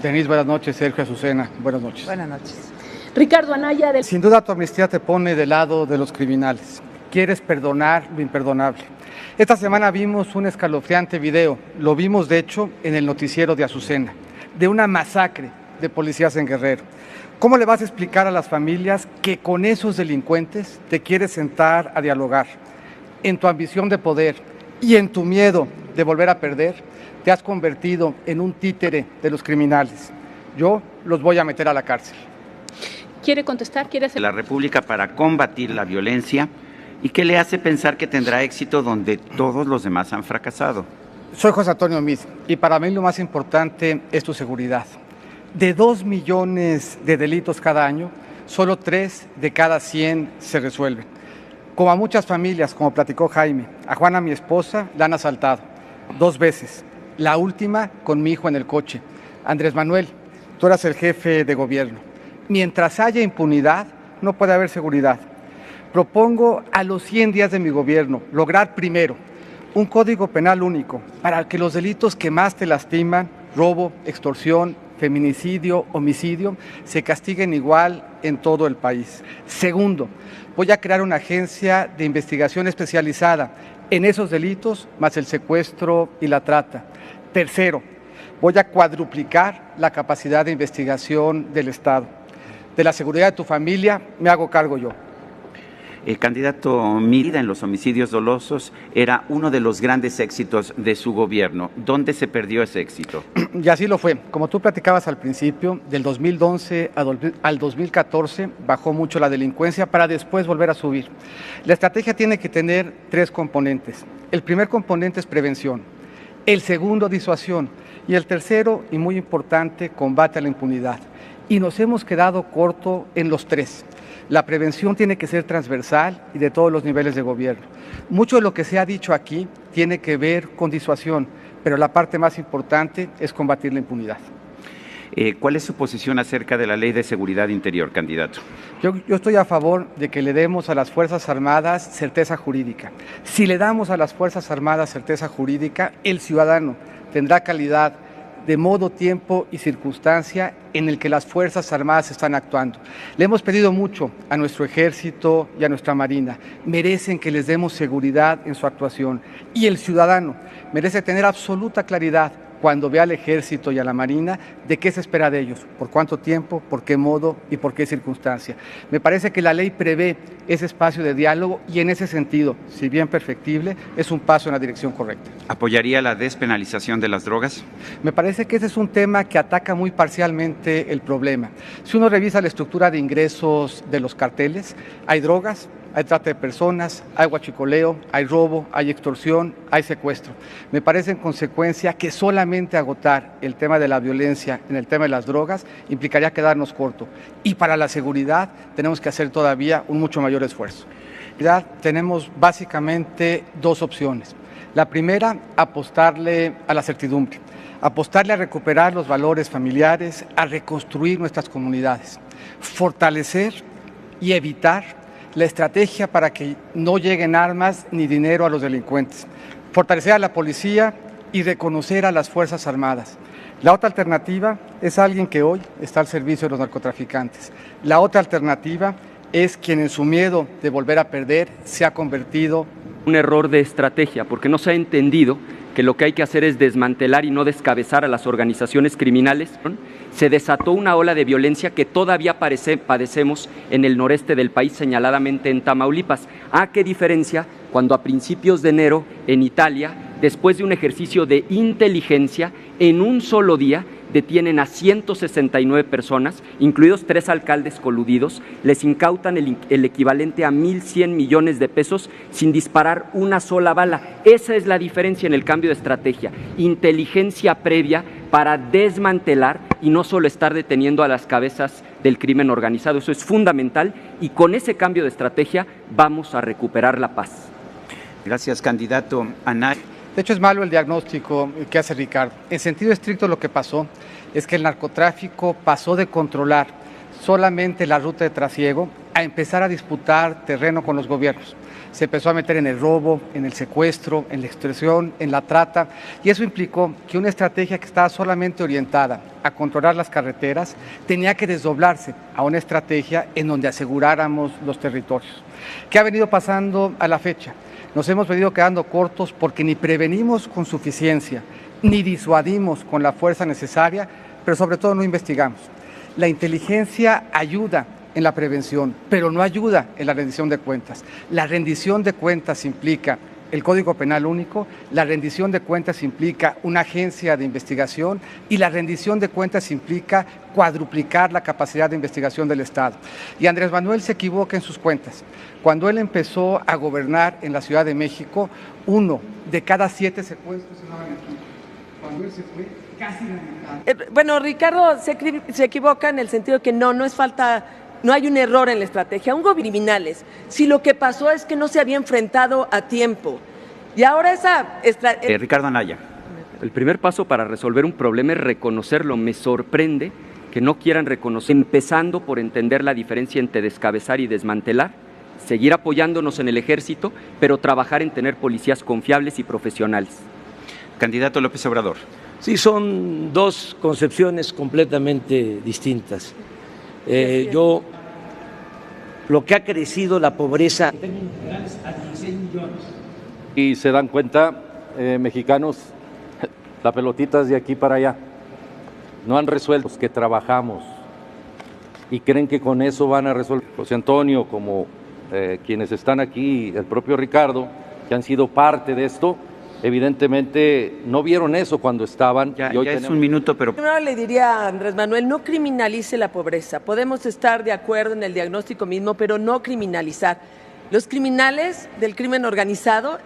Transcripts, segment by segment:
Denise, buenas noches. Sergio, Azucena, buenas noches. Buenas noches. Ricardo Anaya. Sin duda tu amnistía te pone del lado de los criminales. Quieres perdonar lo imperdonable. Esta semana vimos un escalofriante video, lo vimos de hecho en el noticiero de Azucena, de una masacre de policías en Guerrero. ¿Cómo le vas a explicar a las familias que con esos delincuentes te quieres sentar a dialogar? En tu ambición de poder y en tu miedo de volver a perder, te has convertido en un títere de los criminales. Yo los voy a meter a la cárcel. ¿Quiere contestar? ¿Quiere hacer la República para combatir la violencia y qué le hace pensar que tendrá éxito donde todos los demás han fracasado? Soy José Antonio Meade y para mí lo más importante es tu seguridad. De 2 millones de delitos cada año, solo 3 de cada 100 se resuelven. Como a muchas familias, como platicó Jaime, a Juana, mi esposa, la han asaltado 2 veces. La última con mi hijo en el coche. Andrés Manuel, tú eras el jefe de gobierno. Mientras haya impunidad, no puede haber seguridad. Propongo a los 100 días de mi gobierno lograr primero un código penal único para que los delitos que más te lastiman, robo, extorsión, feminicidio, homicidio, se castiguen igual en todo el país. Segundo, voy a crear una agencia de investigación especializada en esos delitos, más el secuestro y la trata. Tercero, voy a cuadruplicar la capacidad de investigación del Estado. De la seguridad de tu familia me hago cargo yo. El candidato Meade en los homicidios dolosos era uno de los grandes éxitos de su gobierno. ¿Dónde se perdió ese éxito? Y así lo fue. Como tú platicabas al principio, del 2011 al 2014 bajó mucho la delincuencia para después volver a subir. La estrategia tiene que tener 3 componentes. El primer componente es prevención, el segundo disuasión y el tercero, y muy importante, combate a la impunidad. Y nos hemos quedado corto en los 3. La prevención tiene que ser transversal y de todos los niveles de gobierno. Mucho de lo que se ha dicho aquí tiene que ver con disuasión, pero la parte más importante es combatir la impunidad. ¿Cuál es su posición acerca de la Ley de Seguridad Interior, candidato? Yo estoy a favor de que le demos a las Fuerzas Armadas certeza jurídica. Si le damos a las Fuerzas Armadas certeza jurídica, el ciudadano tendrá calidad de modo, tiempo y circunstancia en el que las Fuerzas Armadas están actuando. Le hemos pedido mucho a nuestro Ejército y a nuestra Marina. Merecen que les demos seguridad en su actuación. Y el ciudadano merece tener absoluta claridad cuando vea al Ejército y a la Marina de qué se espera de ellos, por cuánto tiempo, por qué modo y por qué circunstancia. Me parece que la ley prevé ese espacio de diálogo y en ese sentido, si bien perfectible, es un paso en la dirección correcta. ¿Apoyaría la despenalización de las drogas? Me parece que ese es un tema que ataca muy parcialmente el problema. Si uno revisa la estructura de ingresos de los carteles, hay drogas, hay trata de personas, hay huachicoleo, hay robo, hay extorsión, hay secuestro. Me parece en consecuencia que solamente agotar el tema de la violencia en el tema de las drogas implicaría quedarnos corto. Y para la seguridad tenemos que hacer todavía un mucho mayor esfuerzo. Ya tenemos básicamente 2 opciones. La primera, apostarle a la certidumbre, apostarle a recuperar los valores familiares, a reconstruir nuestras comunidades, fortalecer y evitar la estrategia para que no lleguen armas ni dinero a los delincuentes, fortalecer a la policía y reconocer a las Fuerzas Armadas. La otra alternativa es alguien que hoy está al servicio de los narcotraficantes. La otra alternativa es quien en su miedo de volver a perder se ha convertido un error de estrategia, porque no se ha entendido que lo que hay que hacer es desmantelar y no descabezar a las organizaciones criminales. Se desató una ola de violencia que todavía padecemos en el noreste del país, señaladamente en Tamaulipas. ¿A qué diferencia cuando a principios de enero en Italia, después de un ejercicio de inteligencia, en un solo día detienen a 169 personas, incluidos 3 alcaldes coludidos, les incautan el equivalente a 1.100 millones de pesos sin disparar una sola bala? Esa es la diferencia en el cambio de estrategia, inteligencia previa para desmantelar y no solo estar deteniendo a las cabezas del crimen organizado. Eso es fundamental y con ese cambio de estrategia vamos a recuperar la paz. Gracias, candidato Anaya. De hecho, es malo el diagnóstico que hace Ricardo. En sentido estricto, lo que pasó es que el narcotráfico pasó de controlar solamente la ruta de trasiego a empezar a disputar terreno con los gobiernos. se empezó a meter en el robo, en el secuestro, en la extorsión, en la trata, y eso implicó que una estrategia que estaba solamente orientada a controlar las carreteras tenía que desdoblarse a una estrategia en donde aseguráramos los territorios. ¿Qué ha venido pasando a la fecha? Nos hemos venido quedando cortos porque ni prevenimos con suficiencia, ni disuadimos con la fuerza necesaria, pero sobre todo no investigamos. La inteligencia ayuda en la prevención, pero no ayuda en la rendición de cuentas. La rendición de cuentas implica el Código Penal único, la rendición de cuentas implica una agencia de investigación y la rendición de cuentas implica cuadruplicar la capacidad de investigación del Estado. Y Andrés Manuel se equivoca en sus cuentas. Cuando él empezó a gobernar en la Ciudad de México, 1 de cada 7 secuestros se daban aquí. Cuando él se fue, casi la mitad. Bueno, Ricardo se equivoca en el sentido de que no es falta. No hay un error en la estrategia, un criminales. Si lo que pasó es que no se había enfrentado a tiempo. Y ahora Ricardo Anaya. El primer paso para resolver un problema es reconocerlo. Me sorprende que no quieran reconocer, empezando por entender la diferencia entre descabezar y desmantelar, seguir apoyándonos en el ejército, pero trabajar en tener policías confiables y profesionales. Candidato López Obrador. Sí, son dos concepciones completamente distintas. Yo, lo que ha crecido la pobreza. Y se dan cuenta, mexicanos, la pelotita es de aquí para allá. No han resuelto los que trabajamos y creen que con eso van a resolver. José Antonio, como quienes están aquí, el propio Ricardo, que han sido parte de esto, evidentemente no vieron eso cuando estaban. Ya es un minuto, pero... Primero le diría a Andrés Manuel, no criminalice la pobreza. Podemos estar de acuerdo en el diagnóstico mismo, pero no criminalizar. Los criminales del crimen organizado...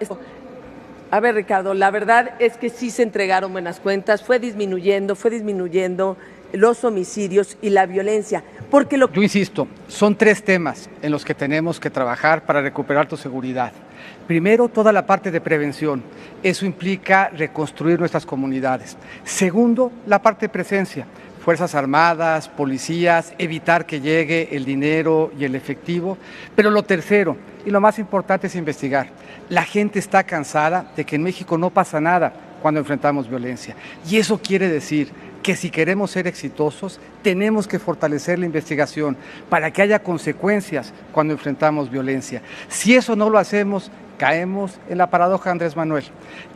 A ver, Ricardo, la verdad es que sí se entregaron buenas cuentas, fue disminuyendo los homicidios y la violencia. Porque Yo insisto, son 3 temas en los que tenemos que trabajar para recuperar tu seguridad. Primero, toda la parte de prevención. Eso implica reconstruir nuestras comunidades. Segundo, la parte de presencia. Fuerzas Armadas, policías, evitar que llegue el dinero y el efectivo. Pero lo tercero, y lo más importante, es investigar. La gente está cansada de que en México no pasa nada cuando enfrentamos violencia. Y eso quiere decir que si queremos ser exitosos, tenemos que fortalecer la investigación para que haya consecuencias cuando enfrentamos violencia. Si eso no lo hacemos, caemos en la paradoja de Andrés Manuel.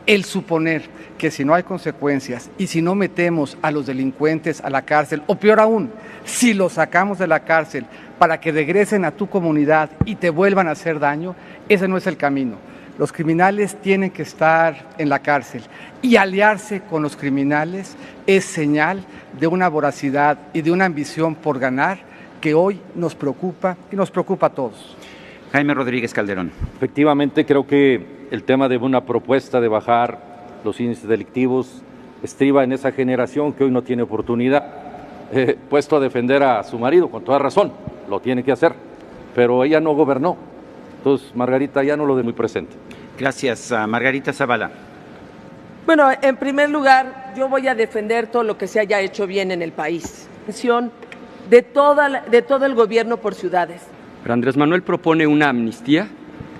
El suponer que si no hay consecuencias y si no metemos a los delincuentes a la cárcel, o peor aún, si los sacamos de la cárcel para que regresen a tu comunidad y te vuelvan a hacer daño, ese no es el camino. Los criminales tienen que estar en la cárcel y aliarse con los criminales es señal de una voracidad y de una ambición por ganar que hoy nos preocupa y nos preocupa a todos. Jaime Rodríguez Calderón. Efectivamente, creo que el tema de una propuesta de bajar los índices delictivos estriba en esa generación que hoy no tiene oportunidad, puesto a defender a su marido, con toda razón, lo tiene que hacer, pero ella no gobernó. Entonces, Margarita ya no lo de muy presente. Gracias. Margarita Zavala. Bueno, en primer lugar, yo voy a defender todo lo que se haya hecho bien en el país. De todo el gobierno por ciudades. Pero Andrés Manuel propone una amnistía.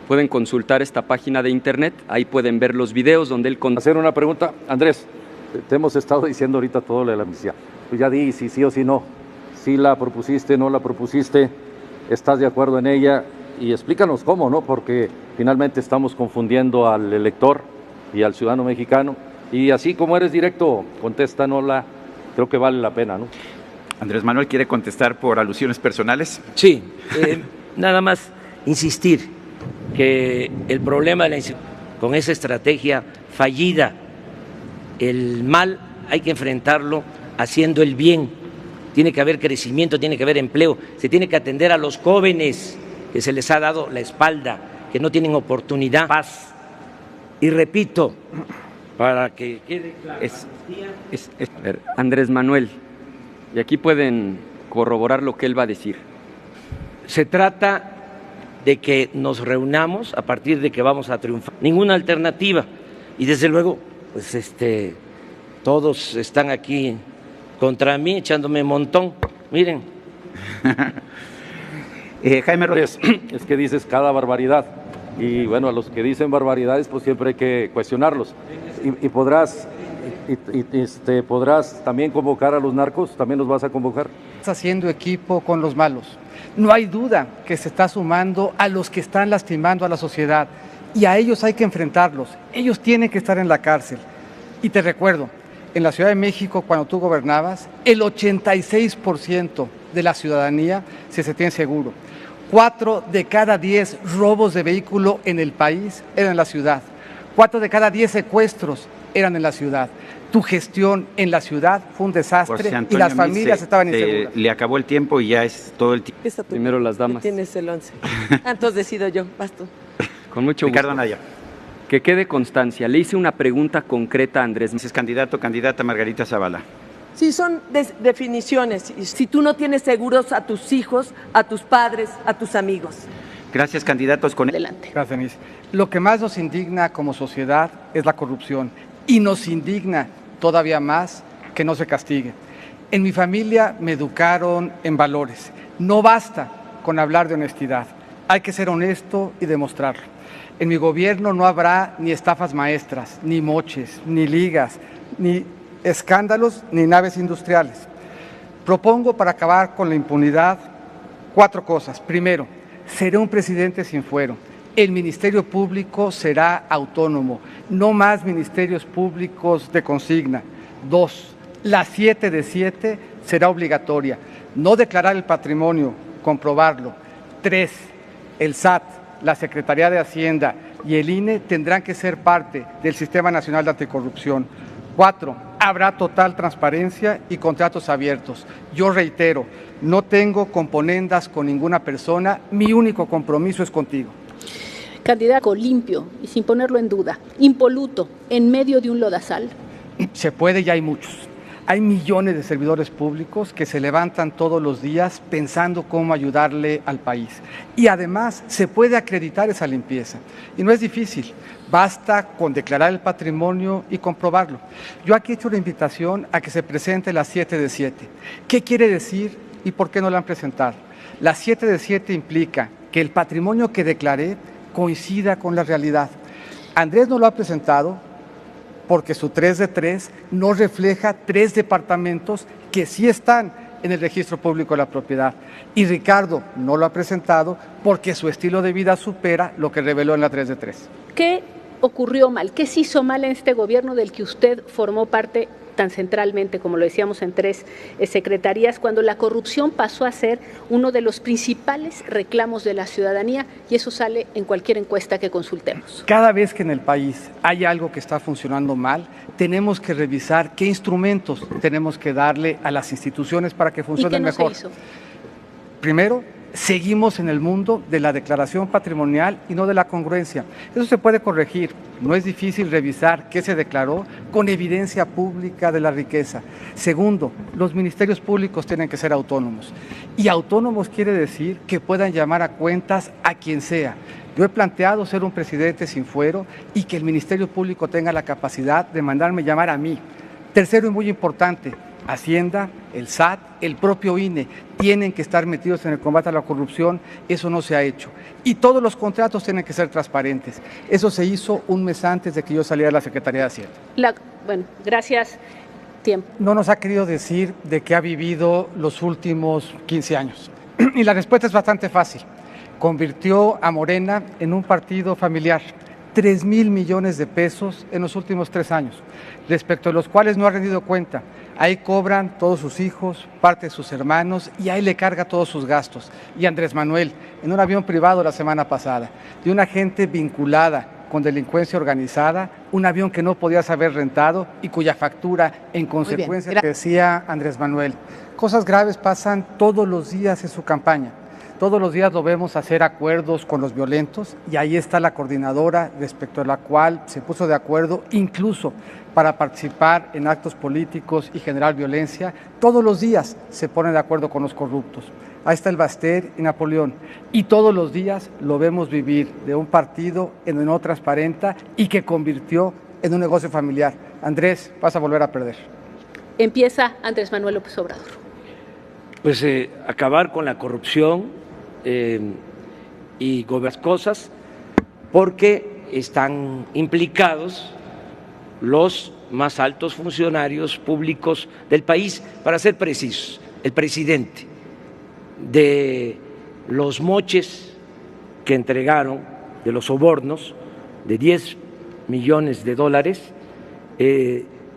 Pueden consultar esta página de internet, ahí pueden ver los videos donde él... Hacer una pregunta, Andrés, te hemos estado diciendo ahorita todo lo de la amnistía. Tú ya di si sí o si no. Si la propusiste, no la propusiste, estás de acuerdo en ella. Y explícanos cómo, ¿no? Porque finalmente estamos confundiendo al elector y al ciudadano mexicano. Y así como eres directo, contéstanosla, creo que vale la pena, ¿no? Andrés Manuel quiere contestar por alusiones personales. Sí, nada más insistir que el problema de con esa estrategia fallida, el mal hay que enfrentarlo haciendo el bien. Tiene que haber crecimiento, tiene que haber empleo, se tiene que atender a los jóvenes que se les ha dado la espalda, que no tienen oportunidad, paz. Y repito, para que quede claro, Andrés Manuel, y aquí pueden corroborar lo que él va a decir. se trata de que nos reunamos a partir de que vamos a triunfar. Ninguna alternativa. Y desde luego, pues todos están aquí contra mí, echándome montón. Miren. Jaime Rodríguez, es que dices cada barbaridad. y bueno, a los que dicen barbaridades, pues siempre hay que cuestionarlos. Y podrás también convocar a los narcos, también los vas a convocar. Estás haciendo equipo con los malos. No hay duda que se está sumando a los que están lastimando a la sociedad y a ellos hay que enfrentarlos. Ellos tienen que estar en la cárcel. Y te recuerdo, en la Ciudad de México, cuando tú gobernabas, el 86% de la ciudadanía se sentía inseguro. 4 de cada 10 robos de vehículo en el país eran en la ciudad. 4 de cada 10 secuestros eran en la ciudad. Tu gestión en la ciudad fue un desastre y las familias estaban inseguras. Le acabó el tiempo y ya es todo el tiempo. Primero las damas. Tienes el 11. Entonces decido yo, vas tú. Con mucho gusto. Ricardo Anaya. Que quede constancia. Le hice una pregunta concreta a Andrés. Es candidata Margarita Zavala. Sí, son definiciones. Si tú no tienes seguros a tus hijos, a tus padres, a tus amigos. Gracias, candidatos. Adelante. Gracias, Denise. Lo que más nos indigna como sociedad es la corrupción y nos indigna todavía más que no se castigue. En mi familia me educaron en valores. No basta con hablar de honestidad. Hay que ser honesto y demostrarlo. En mi gobierno no habrá ni estafas maestras, ni moches, ni ligas, ni escándalos, ni naves industriales. Propongo para acabar con la impunidad 4 cosas. Primero, seré un presidente sin fuero. El Ministerio Público será autónomo, no más ministerios públicos de consigna. 2, la 7 de 7 será obligatoria. No declarar el patrimonio, comprobarlo. 3, el SAT, la Secretaría de Hacienda y el INE tendrán que ser parte del Sistema Nacional de Anticorrupción. 4, habrá total transparencia y contratos abiertos. Yo reitero, no tengo componendas con ninguna persona, mi único compromiso es contigo. Candidato limpio y sin ponerlo en duda, impoluto, en medio de un lodazal. Se puede y hay muchos. Hay millones de servidores públicos que se levantan todos los días pensando cómo ayudarle al país. Y además se puede acreditar esa limpieza. Y no es difícil, basta con declarar el patrimonio y comprobarlo. Yo aquí he hecho una invitación a que se presente la 7 de 7. ¿Qué quiere decir y por qué no la han presentado? La 7 de 7 implica que el patrimonio que declaré coincida con la realidad. Andrés no lo ha presentado porque su 3 de 3 no refleja 3 departamentos que sí están en el registro público de la propiedad. Y Ricardo no lo ha presentado porque su estilo de vida supera lo que reveló en la 3 de 3. ¿Qué ocurrió mal? ¿Qué se hizo mal en este gobierno del que usted formó parte tan centralmente, como lo decíamos, en 3 secretarías, cuando la corrupción pasó a ser uno de los principales reclamos de la ciudadanía, y eso sale en cualquier encuesta que consultemos? Cada vez que en el país hay algo que está funcionando mal, tenemos que revisar qué instrumentos tenemos que darle a las instituciones para que funcionen mejor. ¿Y qué no se hizo? Primero, seguimos en el mundo de la declaración patrimonial y no de la congruencia. Eso se puede corregir. No es difícil revisar qué se declaró con evidencia pública de la riqueza. Segundo, los ministerios públicos tienen que ser autónomos. Y autónomos quiere decir que puedan llamar a cuentas a quien sea. Yo he planteado ser un presidente sin fuero y que el Ministerio Público tenga la capacidad de mandarme llamar a mí. Tercero y muy importante, Hacienda, el SAT, el propio INE tienen que estar metidos en el combate a la corrupción. Eso no se ha hecho. Y todos los contratos tienen que ser transparentes. Eso se hizo un mes antes de que yo saliera de la Secretaría de Hacienda. Bueno, gracias. Tiempo. No nos ha querido decir de qué ha vivido los últimos 15 años. Y la respuesta es bastante fácil. Convirtió a Morena en un partido familiar. 3,000 millones de pesos en los últimos 3 años, respecto a los cuales no ha rendido cuenta. Ahí cobran todos sus hijos, parte de sus hermanos, y ahí le carga todos sus gastos. Y Andrés Manuel, en un avión privado la semana pasada, de una gente vinculada con delincuencia organizada, un avión que no podías haber rentado y cuya factura, en consecuencia, decía Andrés Manuel. Cosas graves pasan todos los días en su campaña. Todos los días lo vemos hacer acuerdos con los violentos y ahí está la coordinadora respecto a la cual se puso de acuerdo incluso para participar en actos políticos y generar violencia. Todos los días se ponen de acuerdo con los corruptos. Ahí está el Baster y Napoleón. Y todos los días lo vemos vivir de un partido en donde no transparenta y que convirtió en un negocio familiar. Andrés, vas a volver a perder. Empieza Andrés Manuel López Obrador. Pues acabar con la corrupción y gobernar cosas porque están implicados los más altos funcionarios públicos del país. Para ser precisos, el presidente, de los moches que entregaron, de los sobornos de 10 millones de dólares,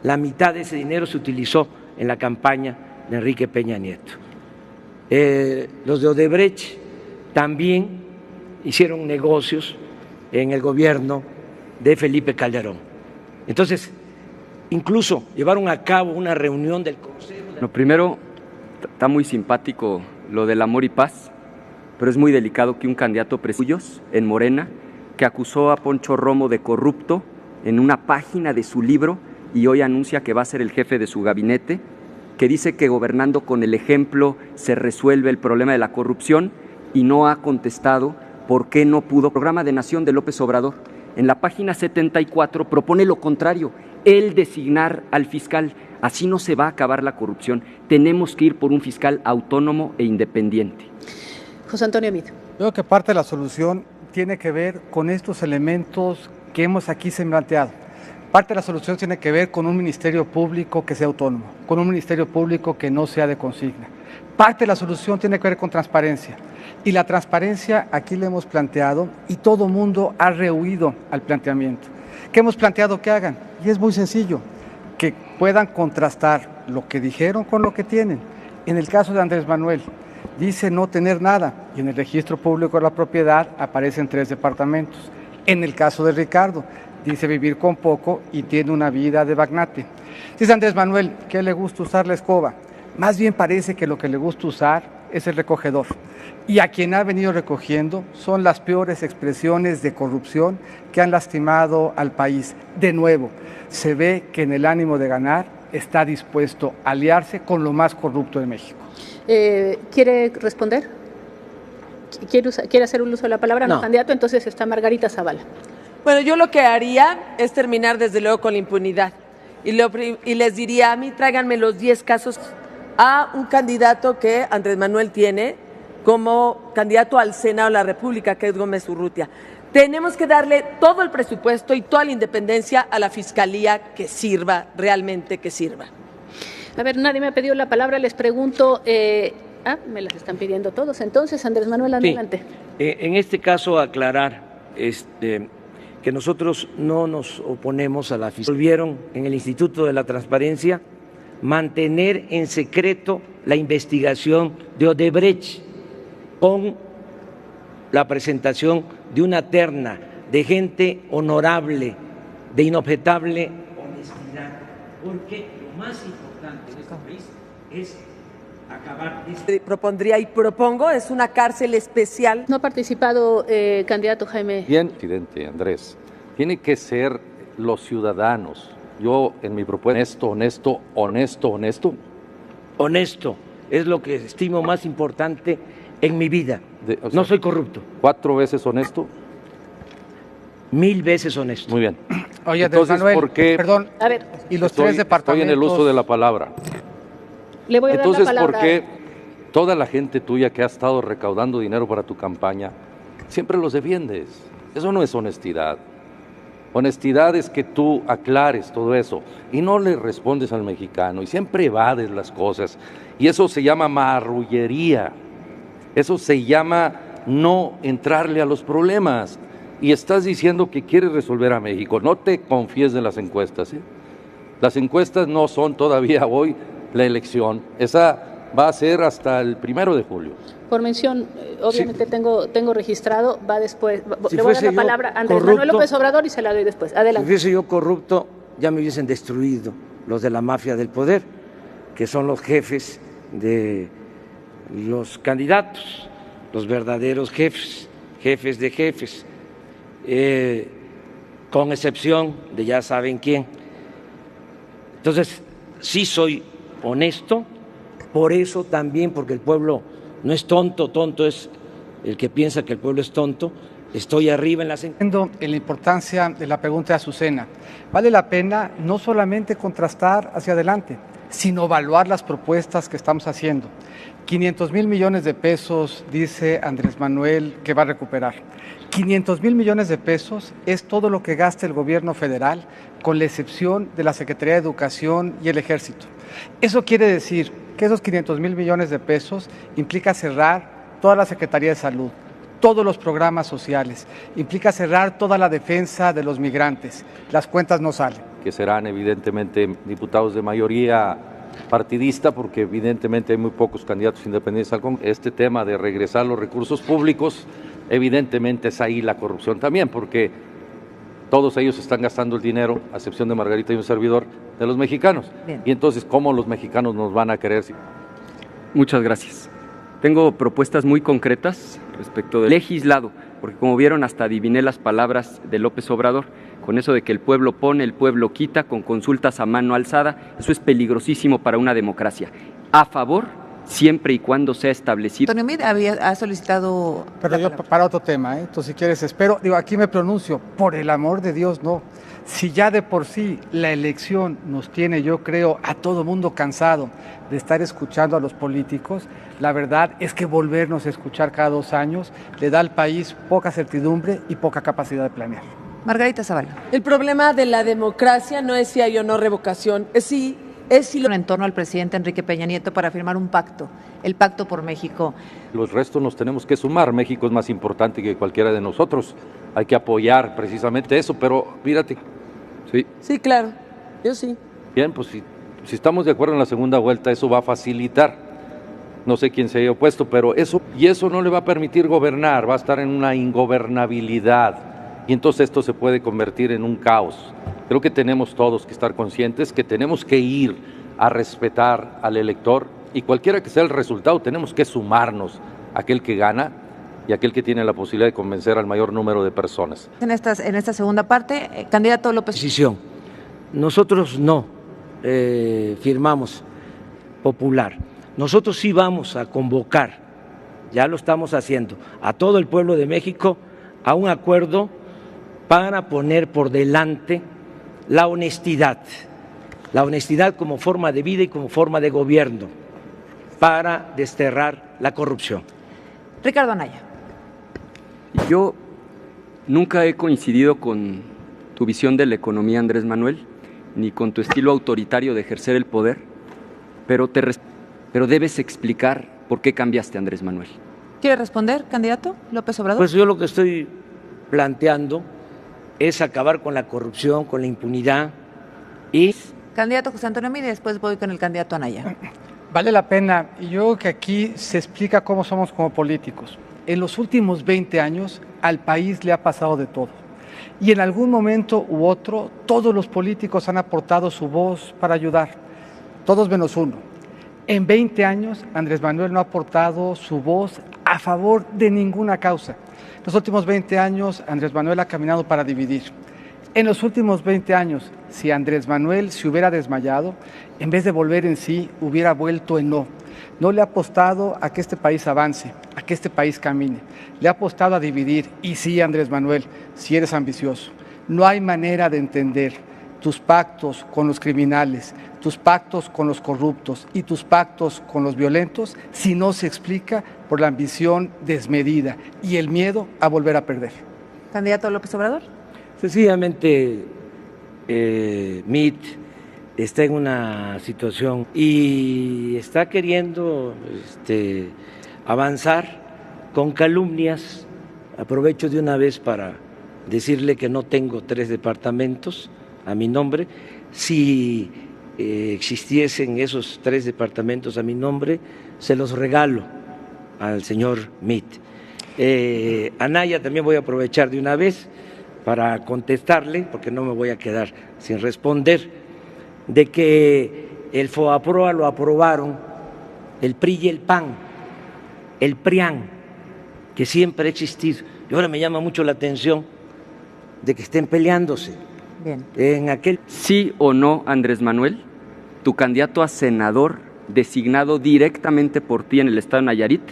la mitad de ese dinero se utilizó en la campaña de Enrique Peña Nieto. Los de Odebrecht también hicieron negocios en el gobierno de Felipe Calderón. Entonces, incluso llevaron a cabo una reunión del Consejo. Lo primero, está muy simpático lo del amor y paz, pero es muy delicado que un candidato presidios en Morena, que acusó a Poncho Romo de corrupto en una página de su libro y hoy anuncia que va a ser el jefe de su gabinete, que dice que gobernando con el ejemplo se resuelve el problema de la corrupción y no ha contestado por qué no pudo. El programa de Nación de López Obrador, en la página 74, propone lo contrario, el designar al fiscal. Así no se va a acabar la corrupción. Tenemos que ir por un fiscal autónomo e independiente. José Antonio Meade. Creo que parte de la solución tiene que ver con estos elementos que hemos aquí planteado. Parte de la solución tiene que ver con un ministerio público que sea autónomo, con un ministerio público que no sea de consigna. Parte de la solución tiene que ver con transparencia. Y la transparencia aquí la hemos planteado y todo mundo ha rehuido al planteamiento. ¿Qué hemos planteado que hagan? Y es muy sencillo, que puedan contrastar lo que dijeron con lo que tienen. En el caso de Andrés Manuel, dice no tener nada y en el registro público de la propiedad aparecen 3 departamentos. En el caso de Ricardo, dice vivir con poco y tiene una vida de magnate. Dice Andrés Manuel que le gusta usar la escoba. Más bien parece que lo que le gusta usar es el recogedor. Y a quien ha venido recogiendo son las peores expresiones de corrupción que han lastimado al país. De nuevo, se ve que en el ánimo de ganar está dispuesto a aliarse con lo más corrupto de México. ¿Quiere responder? ¿Quiere hacer un uso de la palabra? No, candidato. Entonces está Margarita Zavala. Bueno, yo lo que haría es terminar desde luego con la impunidad. Y les diría a mí, tráiganme los 10 casos a un candidato que Andrés Manuel tiene como candidato al Senado de la República, que es Gómez Urrutia. Tenemos que darle todo el presupuesto y toda la independencia a la Fiscalía que sirva, realmente que sirva. A ver, nadie me ha pedido la palabra, les pregunto, me las están pidiendo todos. Entonces, Andrés Manuel, adelante. Sí. En este caso, aclarar que nosotros no nos oponemos a la Fiscalía. Volvieron en el Instituto de la Transparencia mantener en secreto la investigación de Odebrecht con la presentación de una terna de gente honorable, de inobjetable honestidad, porque lo más importante en este país es acabar. Propondría y propongo es una cárcel especial. No ha participado, candidato Jaime. Bien, presidente Andrés, tiene que ser los ciudadanos. Yo en mi propuesta, honesto. Honesto es lo que estimo más importante en mi vida. No soy corrupto. 4 veces honesto. 1000 veces honesto. Muy bien. Oye, entonces, Manuel, ¿por qué? Perdón, a ver, y los 3 departamentos. Estoy en el uso de la palabra. Le voy a dar Entonces, la palabra. ¿por qué toda la gente tuya que ha estado recaudando dinero para tu campaña, siempre los defiendes? Eso no es honestidad. Honestidad es que tú aclares todo eso y no le respondes al mexicano y siempre evades las cosas. Y eso se llama marrullería. Eso se llama no entrarle a los problemas. Y estás diciendo que quieres resolver a México. No te confíes de las encuestas. Las encuestas no son todavía hoy la elección. Esa va a ser hasta el 1 de julio. Por mención, obviamente Sí. tengo registrado, va después. Si le voy a dar fuese la yo palabra a Andrés corrupto, Manuel López Obrador y se la doy después. Si Adelante. fuese yo corrupto, ya me hubiesen destruido los de la mafia del poder, que son los jefes de los candidatos, los verdaderos jefes de jefes, con excepción de ya saben quién. Entonces, sí soy honesto, por eso también, porque el pueblo no es tonto, tonto es el que piensa que el pueblo es tonto. Estoy arriba en las encuestas. En la importancia de la pregunta de Azucena, vale la pena no solamente contrastar hacia adelante, sino evaluar las propuestas que estamos haciendo. 500,000 millones de pesos, dice Andrés Manuel, que va a recuperar. 500,000 millones de pesos es todo lo que gasta el gobierno federal, con la excepción de la Secretaría de Educación y el Ejército. Eso quiere decir que esos 500,000 millones de pesos implica cerrar toda la Secretaría de Salud, todos los programas sociales, implica cerrar toda la defensa de los migrantes. Las cuentas no salen. Que serán evidentemente diputados de mayoría partidista, porque evidentemente hay muy pocos candidatos independientes al Congreso. Este tema de regresar los recursos públicos, evidentemente es ahí la corrupción también, porque todos ellos están gastando el dinero, a excepción de Margarita y un servidor, de los mexicanos. Bien. Y entonces, ¿cómo los mexicanos nos van a querer? Muchas gracias. Tengo propuestas muy concretas respecto del legislado, porque como vieron hasta adiviné las palabras de López Obrador, con eso de que el pueblo pone, el pueblo quita, con consultas a mano alzada. Eso es peligrosísimo para una democracia. A favor, siempre y cuando sea establecido. Antonio Meade ha solicitado... Pero yo para otro tema, entonces si quieres espero, aquí me pronuncio, por el amor de Dios no. Si ya de por sí la elección nos tiene, yo creo, a todo mundo cansado de estar escuchando a los políticos, la verdad es que volvernos a escuchar cada 2 años le da al país poca certidumbre y poca capacidad de planear. Margarita Zavala. El problema de la democracia no es si hay o no revocación, es si en torno al presidente Enrique Peña Nieto para firmar un pacto, el Pacto por México. Los restos nos tenemos que sumar. México es más importante que cualquiera de nosotros. Hay que apoyar precisamente eso, pero mírate. Sí, claro, yo sí. Bien, pues si estamos de acuerdo en la segunda vuelta, eso va a facilitar. No sé quién se haya opuesto, pero eso no le va a permitir gobernar, va a estar en una ingobernabilidad. Y entonces esto se puede convertir en un caos. Creo que tenemos todos que estar conscientes que tenemos que ir a respetar al elector y cualquiera que sea el resultado, tenemos que sumarnos a aquel que gana y aquel que tiene la posibilidad de convencer al mayor número de personas. En esta segunda parte, candidato López. Decisión. Nosotros no firmamos popular. Nosotros sí vamos a convocar, ya lo estamos haciendo, a todo el pueblo de México a un acuerdo para poner por delante la honestidad como forma de vida y como forma de gobierno, para desterrar la corrupción. Ricardo Anaya. Yo nunca he coincidido con tu visión de la economía, Andrés Manuel, ni con tu estilo autoritario de ejercer el poder, pero debes explicar por qué cambiaste, Andrés Manuel. ¿Quiere responder, candidato López Obrador? Pues yo lo que estoy planteando es acabar con la corrupción, con la impunidad y... Candidato José Antonio Meade, después voy con el candidato Anaya. Vale la pena, y yo creo que aquí se explica cómo somos como políticos. En los últimos 20 años al país le ha pasado de todo. Y en algún momento u otro, todos los políticos han aportado su voz para ayudar, todos menos uno. En 20 años, Andrés Manuel no ha aportado su voz a favor de ninguna causa. En los últimos 20 años, Andrés Manuel ha caminado para dividir. En los últimos 20 años, si Andrés Manuel se hubiera desmayado, en vez de volver en sí, hubiera vuelto en no. No le ha apostado a que este país avance, a que este país camine. Le ha apostado a dividir. Y sí, Andrés Manuel, si eres ambicioso, no hay manera de entender tus pactos con los criminales, tus pactos con los corruptos y tus pactos con los violentos si no se explica por la ambición desmedida y el miedo a volver a perder. Candidato López Obrador. Sencillamente, Meade está en una situación y está queriendo avanzar con calumnias. Aprovecho de una vez para decirle que no tengo 3 departamentos a mi nombre. Si existiesen esos 3 departamentos a mi nombre, se los regalo al señor Meade. Anaya, también voy a aprovechar de una vez para contestarle, porque no me voy a quedar sin responder, de que el FOAPROA lo aprobaron el PRI y el PAN, el PRIAN, que siempre ha existido. Y ahora me llama mucho la atención de que estén peleándose. Bien. En aquel... ¿Sí o no, Andrés Manuel, tu candidato a senador designado directamente por ti en el estado de Nayarit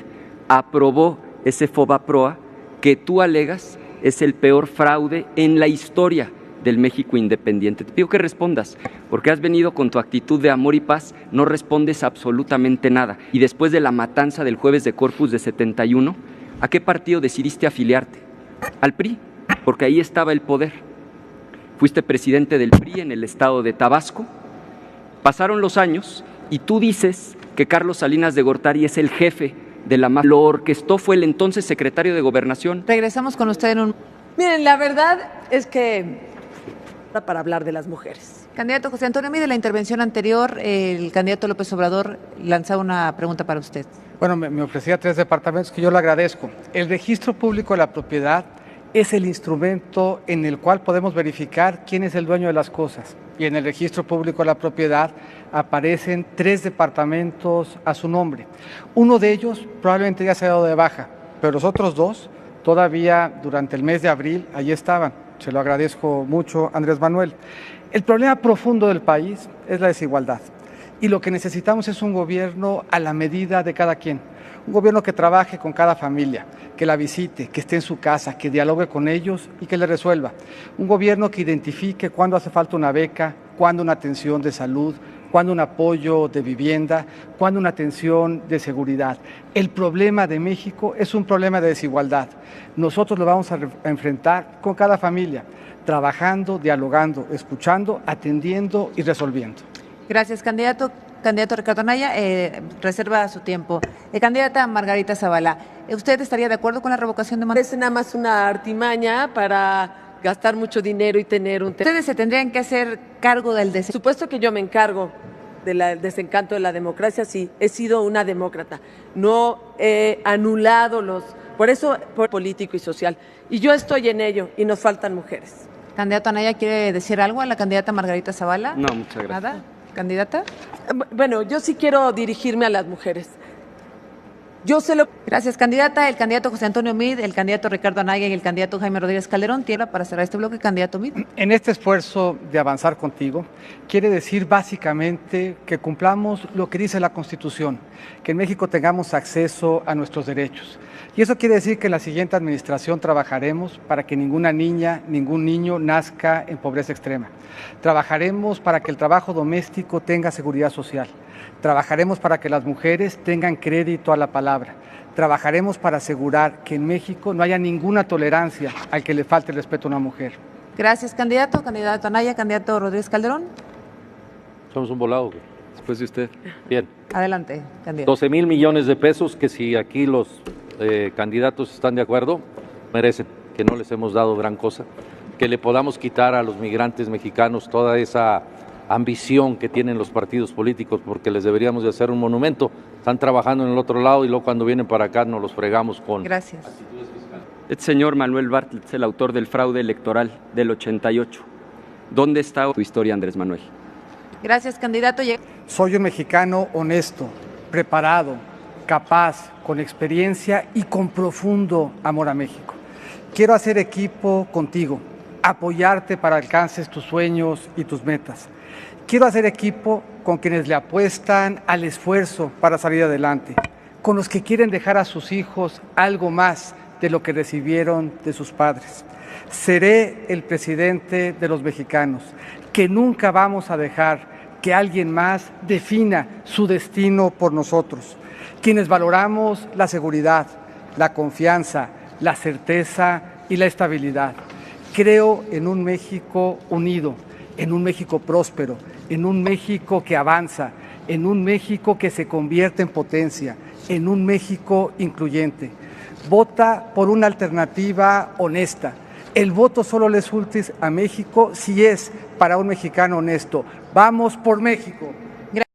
aprobó ese FOBAPROA que tú alegas es el peor fraude en la historia del México independiente? Te pido que respondas, porque has venido con tu actitud de amor y paz, no respondes absolutamente nada. Y después de la matanza del jueves de Corpus de 71, ¿a qué partido decidiste afiliarte? Al PRI, porque ahí estaba el poder. Fuiste presidente del PRI en el estado de Tabasco. Pasaron los años y tú dices que Carlos Salinas de Gortari es el jefe de la mafia. Lo orquestó fue el entonces secretario de Gobernación. Regresamos con usted en un... Miren, la verdad es que para hablar de las mujeres. Candidato José Antonio Meade, de la intervención anterior, el candidato López Obrador lanzaba una pregunta para usted. Bueno, me ofrecía 3 departamentos que yo le agradezco. El registro público de la propiedad es el instrumento en el cual podemos verificar quién es el dueño de las cosas. Y en el registro público de la propiedad aparecen 3 departamentos a su nombre. Uno de ellos probablemente ya se ha dado de baja, pero los otros 2 todavía durante el mes de abril allí estaban. Se lo agradezco mucho, Andrés Manuel. El problema profundo del país es la desigualdad. Y lo que necesitamos es un gobierno a la medida de cada quien. Un gobierno que trabaje con cada familia, que la visite, que esté en su casa, que dialogue con ellos y que le resuelva. Un gobierno que identifique cuándo hace falta una beca, cuándo una atención de salud, cuándo un apoyo de vivienda, cuándo una atención de seguridad. El problema de México es un problema de desigualdad. Nosotros lo vamos a enfrentar con cada familia, trabajando, dialogando, escuchando, atendiendo y resolviendo. Gracias, candidato. Candidato Ricardo Anaya, reserva su tiempo. Candidata Margarita Zavala, ¿usted estaría de acuerdo con la revocación de mandato? Es nada más una artimaña para gastar mucho dinero y tener un... Ustedes se tendrían que hacer cargo del Por supuesto que yo me encargo del desencanto de la democracia, sí, he sido una demócrata, no he anulado los... Por eso, por político y social. Y yo estoy en ello y nos faltan mujeres. Candidato Anaya, ¿quiere decir algo a la candidata Margarita Zavala? No, muchas gracias. ¿Nada? ¿Candidata? Bueno, yo sí quiero dirigirme a las mujeres. Gracias, candidata. El candidato José Antonio Meade, el candidato Ricardo Anaya y el candidato Jaime Rodríguez Calderón. Tiene para cerrar este bloque, candidato Meade. En este esfuerzo de avanzar contigo, quiere decir básicamente que cumplamos lo que dice la Constitución, que en México tengamos acceso a nuestros derechos. Y eso quiere decir que en la siguiente administración trabajaremos para que ninguna niña, ningún niño nazca en pobreza extrema. Trabajaremos para que el trabajo doméstico tenga seguridad social. Trabajaremos para que las mujeres tengan crédito a la palabra. Trabajaremos para asegurar que en México no haya ninguna tolerancia al que le falte el respeto a una mujer. Gracias, candidato. Candidato Anaya, candidato Rodríguez Calderón. Somos un volado. Después de usted. Bien. Adelante, candidato. 12,000 millones de pesos que si aquí los candidatos están de acuerdo, merecen, que no les hemos dado gran cosa, que le podamos quitar a los migrantes mexicanos toda esa ambición que tienen los partidos políticos, porque les deberíamos de hacer un monumento. Están trabajando en el otro lado y luego cuando vienen para acá nos los fregamos con... Gracias. Este señor Manuel Bartlett es el autor del fraude electoral del 88. ¿Dónde está tu historia, Andrés Manuel? Gracias, candidato. Soy un mexicano honesto, preparado, capaz, con experiencia y con profundo amor a México. Quiero hacer equipo contigo, apoyarte para alcances tus sueños y tus metas. Quiero hacer equipo con quienes le apuestan al esfuerzo para salir adelante, con los que quieren dejar a sus hijos algo más de lo que recibieron de sus padres. Seré el presidente de los mexicanos, que nunca vamos a dejar que alguien más defina su destino por nosotros, quienes valoramos la seguridad, la confianza, la certeza y la estabilidad. Creo en un México unido, en un México próspero, en un México que avanza, en un México que se convierte en potencia, en un México incluyente. Vota por una alternativa honesta. El voto solo le es útil a México si es para un mexicano honesto. ¡Vamos por México!